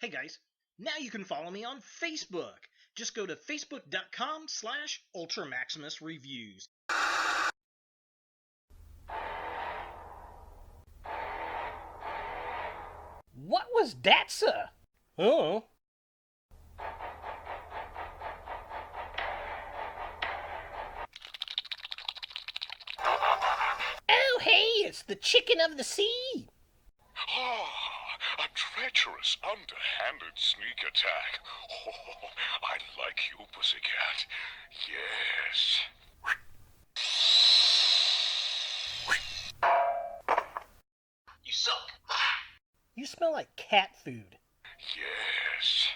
Hey guys, now you can follow me on Facebook. Just go to facebook.com/UltraMaximusReviews. What was that, sir? Oh. Oh, hey, it's the chicken of the sea. Ah, a treacherous, underhanded sneak attack. Oh, I like you, pussycat. Yes. You suck. You smell like cat food. Yes.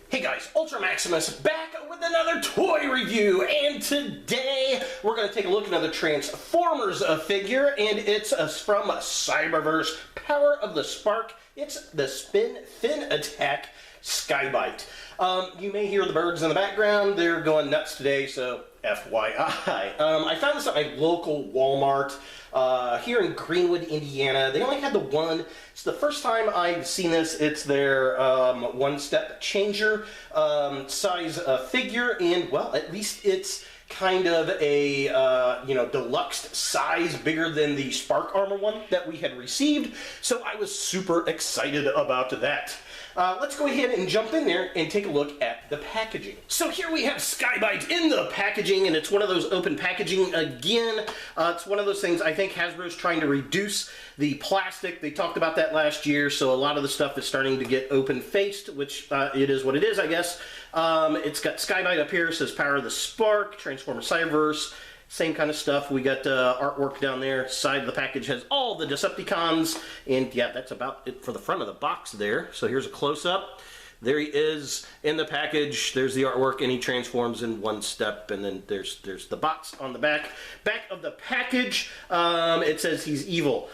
Hey guys, Ultra Maximus back with another toy review, and today we're going to take a look at another Transformers figure, and it's from Cyberverse, Power of the Spark. It's the Spin Fin Attack Sky-Byte. You may hear the birds in the background. They're going nuts today, so FYI. I found this at my local Walmart here in Greenwood, Indiana. They only had the one. It's the first time I've seen this. It's their one-step changer size figure, and well, at least it's kind of a deluxe size, bigger than the Spark Armor one that we had received. So I was super excited about that. Let's go ahead and jump in there and take a look at the packaging. So here we have Sky-Byte in the packaging, and it's one of those open packaging again. It's one of those things, I think Hasbro's trying to reduce the plastic. They talked about that last year, so a lot of the stuff is starting to get open-faced, which it is what it is, I guess. It's got Sky-Byte up here, it says Power of the Spark, Transformers Cyberverse. Same kind of stuff. We got artwork down there. Side of the package has all the Decepticons. And yeah, that's about it for the front of the box there. So here's a close-up. There he is in the package. There's the artwork, and he transforms in one step. And then there's the box on the back. Back of the package, it says he's evil.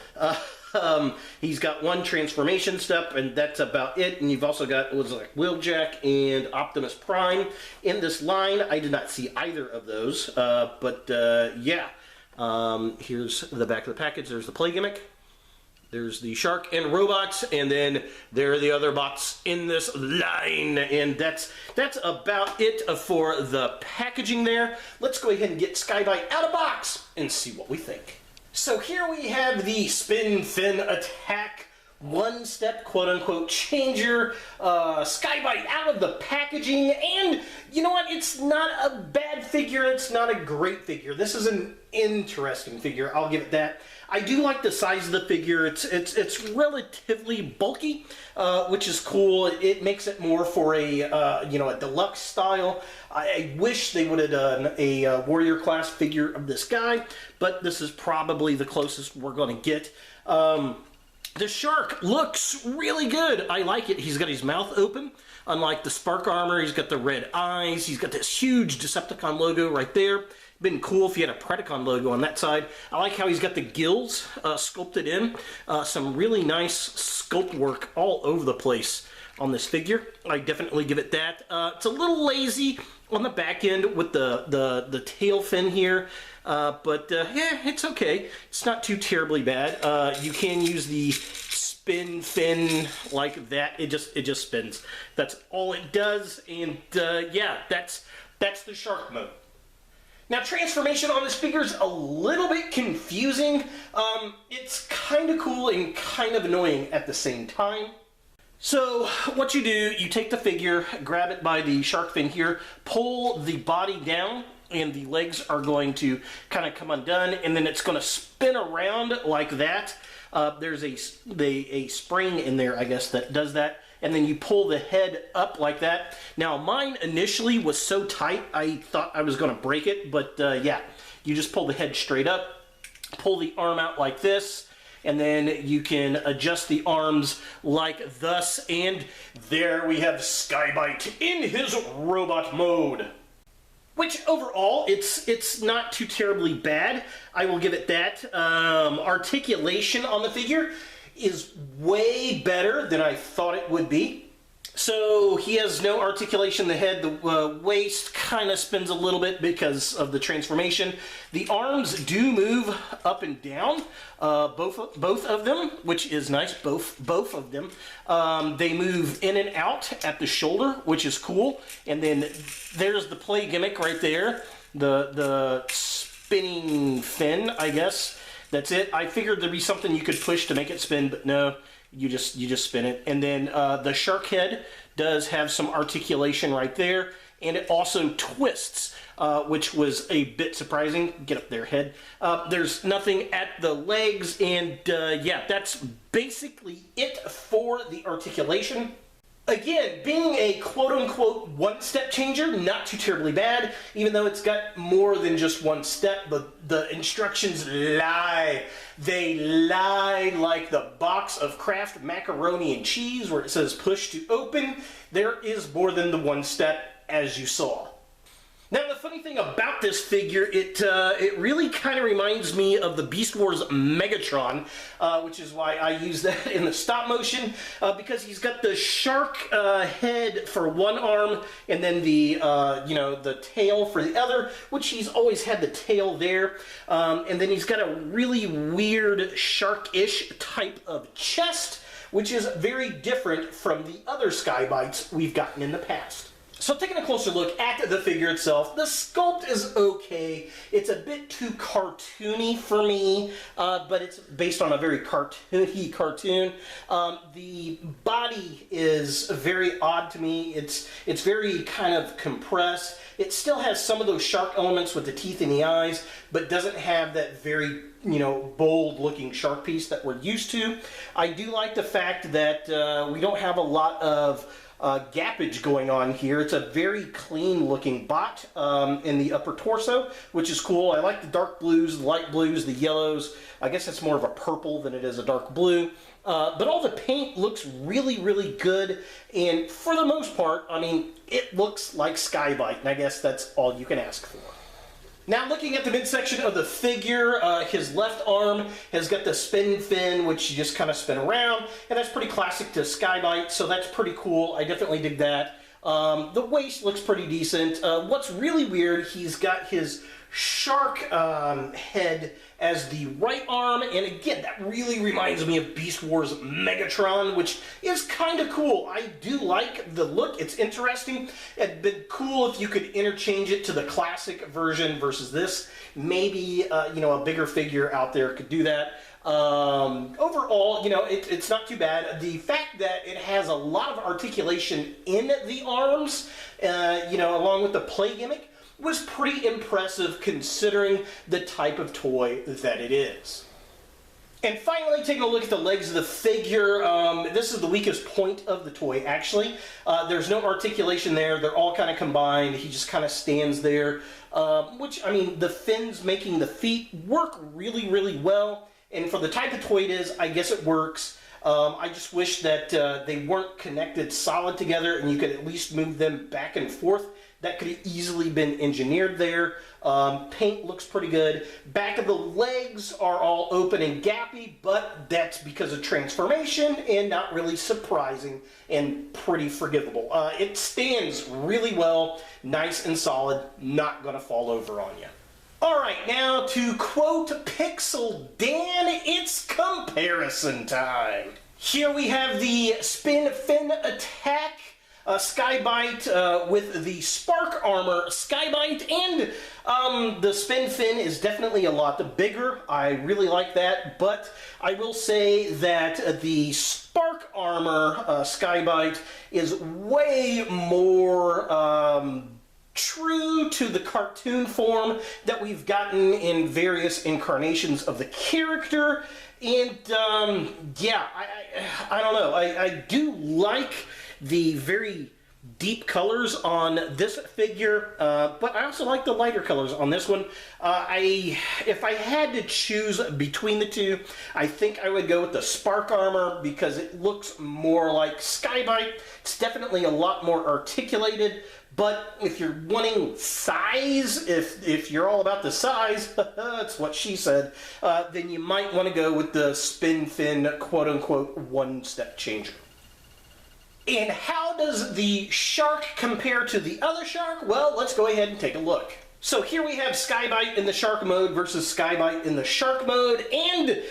He's got one transformation step, and that's about it. And you've also got Wheeljack and Optimus Prime in this line. I did not see either of those, but yeah. Here's the back of the package. There's the play gimmick. There's the shark and robots, and then there are the other bots in this line, and that's about it for the packaging there. Let's go ahead and get Sky-Byte out of box and see what we think. So here we have the Spin Fin Attack one-step quote-unquote changer, Sky-Byte out of the packaging, and you know what, it's not a bad figure, it's not a great figure. This is an interesting figure, I'll give it that. I do like the size of the figure. It's relatively bulky, which is cool. It makes it more for a a deluxe style. I wish they would have done a warrior class figure of this guy, but this is probably the closest we're going to get. The shark looks really good. I like it. He's got his mouth open. Unlike the Spark Armor, he's got the red eyes. He's got this huge Decepticon logo right there. Been cool if you had a Predacon logo on that side. I like how he's got the gills sculpted in. Some really nice sculpt work all over the place on this figure. I definitely give it that. It's a little lazy on the back end with the tail fin here. But yeah, it's okay. It's not too terribly bad. You can use the spin fin like that. It just spins. That's all it does. And yeah, that's the shark mode. Now, transformation on this figure is a little bit confusing. It's kind of cool and kind of annoying at the same time. So, what you do, you take the figure, grab it by the shark fin here, pull the body down, and the legs are going to kind of come undone, and then it's going to spin around like that. There's a spring in there, I guess, that does that. And then you pull the head up like that. Now, mine initially was so tight, I thought I was going to break it. But yeah, you just pull the head straight up, pull the arm out like this, and then you can adjust the arms like thus. And there we have Sky-Byte in his robot mode. Which overall, it's not too terribly bad. I will give it that. Articulation on the figure is way better than I thought it would be. So he has no articulation in the head. The waist kind of spins a little bit because of the transformation. The arms do move up and down, both of them, which is nice. Both of them. They move in and out at the shoulder, which is cool. And then there's the play gimmick right there, the spinning fin, I guess. That's it. I figured there'd be something you could push to make it spin, but no. You just spin it. And then the shark head does have some articulation right there, and it also twists, which was a bit surprising. Get up there, head. There's nothing at the legs, and yeah, that's basically it for the articulation. Again, being a quote-unquote one-step changer, not too terribly bad, even though it's got more than just one step. The instructions lie. They lie like the box of Kraft macaroni and cheese where it says push to open. There is more than the one step, as you saw. Now, the funny thing about this figure, it really kind of reminds me of the Beast Wars Megatron, which is why I use that in the stop motion, because he's got the shark head for one arm, and then the the tail for the other, which he's always had the tail there, and then he's got a really weird shark-ish type of chest, which is very different from the other Sky-Bytes we've gotten in the past. So taking a closer look at the figure itself, the sculpt is okay. It's a bit too cartoony for me, but it's based on a very cartoony cartoon. The body is very odd to me. It's very kind of compressed. It still has some of those shark elements with the teeth and the eyes, but doesn't have that very bold looking shark piece that we're used to. I do like the fact that we don't have a lot of gappage going on here. It's a very clean looking bot in the upper torso, which is cool. I like the dark blues, the light blues, the yellows. I guess it's more of a purple than it is a dark blue. But all the paint looks really, really good. And for the most part, I mean, it looks like Sky-Byte, and I guess that's all you can ask for. Now, looking at the midsection of the figure, his left arm has got the spin fin, which you just kind of spin around, and that's pretty classic to Sky-Byte, so that's pretty cool. I definitely dig that. The waist looks pretty decent. What's really weird, he's got his shark head as the right arm, and again, that really reminds me of Beast Wars Megatron, which is kind of cool. I do like the look. It's interesting. It'd been cool if you could interchange it to the classic version versus this. Maybe a bigger figure out there could do that. Overall, it's not too bad. The fact that it has a lot of articulation in the arms, along with the play gimmick, was pretty impressive considering the type of toy that it is. And finally, taking a look at the legs of the figure, this is the weakest point of the toy, actually. There's no articulation there. They're all kind of combined. He just kind of stands there, which, I mean, the fins making the feet work really, really well. And for the type of toy it is, I guess it works. I just wish that they weren't connected solid together and you could at least move them back and forth. That could have easily been engineered there. Paint looks pretty good. Back of the legs are all open and gappy, but that's because of transformation and not really surprising and pretty forgivable. It stands really well, nice and solid, not gonna fall over on you. Alright, now to quote Pixel Dan, it's comparison time. Here we have the spin fin attack. Sky-Byte with the Spark Armor Sky-Byte, and the spin fin is definitely a lot bigger. I really like that, but I will say that the Spark Armor Sky-Byte is way more true to the cartoon form that we've gotten in various incarnations of the character, and yeah, I don't know. I do like the very deep colors on this figure, but I also like the lighter colors on this one. If I had to choose between the two, I think I would go with the Spark Armor because it looks more like Sky-Byte. It's definitely a lot more articulated, but if you're wanting size, if you're all about the size, that's what she said, then you might want to go with the spin fin quote-unquote one-step changer. And how does the shark compare to the other shark? Well, let's go ahead and take a look. So here we have Sky-Byte in the shark mode versus Sky-Byte in the shark mode, and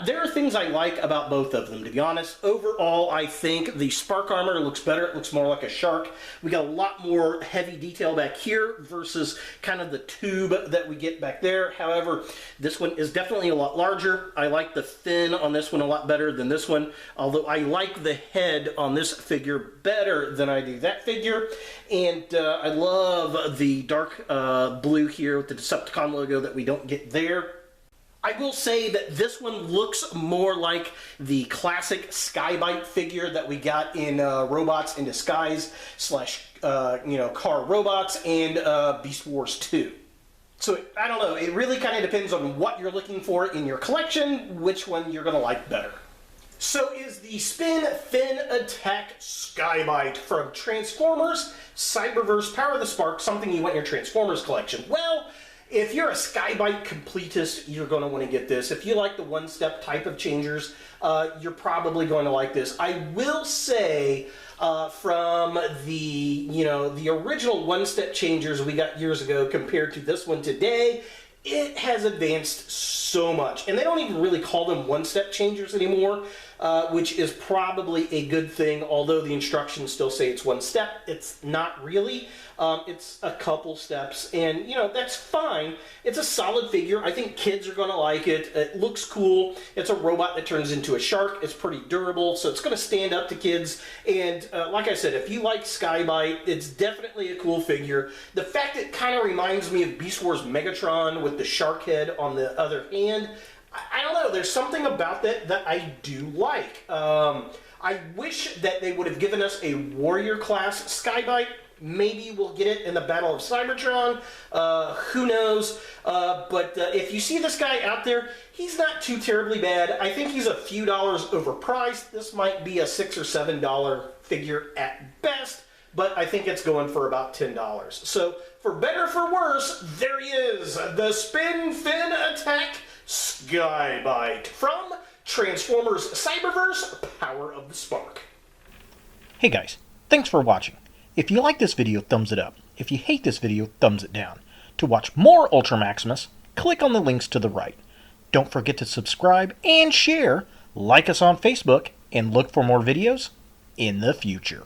there are things I like about both of them, to be honest. Overall, I think the spark armor looks better. It looks more like a shark. We got a lot more heavy detail back here versus kind of the tube that we get back there. However, this one is definitely a lot larger. I like the fin on this one a lot better than this one, although I like the head on this figure better than I do that figure. And I love the dark blue here with the Decepticon logo that we don't get there. I will say that this one looks more like the classic Sky-Byte figure that we got in Robots in Disguise / Car Robots and Beast Wars 2. So, I don't know, it really kind of depends on what you're looking for in your collection, which one you're going to like better. So is the Spin Fin Attack Sky-Byte from Transformers Cyberverse Power of the Spark something you want in your Transformers collection? Well, if you're a Sky-Byte completist, you're going to want to get this. If you like the one-step type of changers, you're probably going to like this. I will say from the original one-step changers we got years ago compared to this one today, it has advanced so much. And they don't even really call them one-step changers anymore, which is probably a good thing, although the instructions still say it's one step. It's not really. It's a couple steps, and, that's fine. It's a solid figure. I think kids are going to like it. It looks cool. It's a robot that turns into a shark. It's pretty durable, so it's going to stand up to kids. And like I said, if you like Sky-Byte, it's definitely a cool figure. The fact it kind of reminds me of Beast Wars Megatron with the shark head on the other hand, I don't know, there's something about that I do like. I wish that they would have given us a warrior class Sky-Byte. Maybe we'll get it in the Battle of Cybertron. Who knows? But if you see this guy out there, he's not too terribly bad. I think he's a few dollars overpriced. This might be a $6 or $7 figure at best, but I think it's going for about $10. So for better or for worse, there he is, the Spin Fin Attack Sky-Byte from Transformers Cyberverse Power of the Spark. Hey guys, thanks for watching. If you like this video, thumbs it up. If you hate this video, thumbs it down. To watch more Ultra Maximus, click on the links to the right. Don't forget to subscribe and share, like us on Facebook, and look for more videos in the future.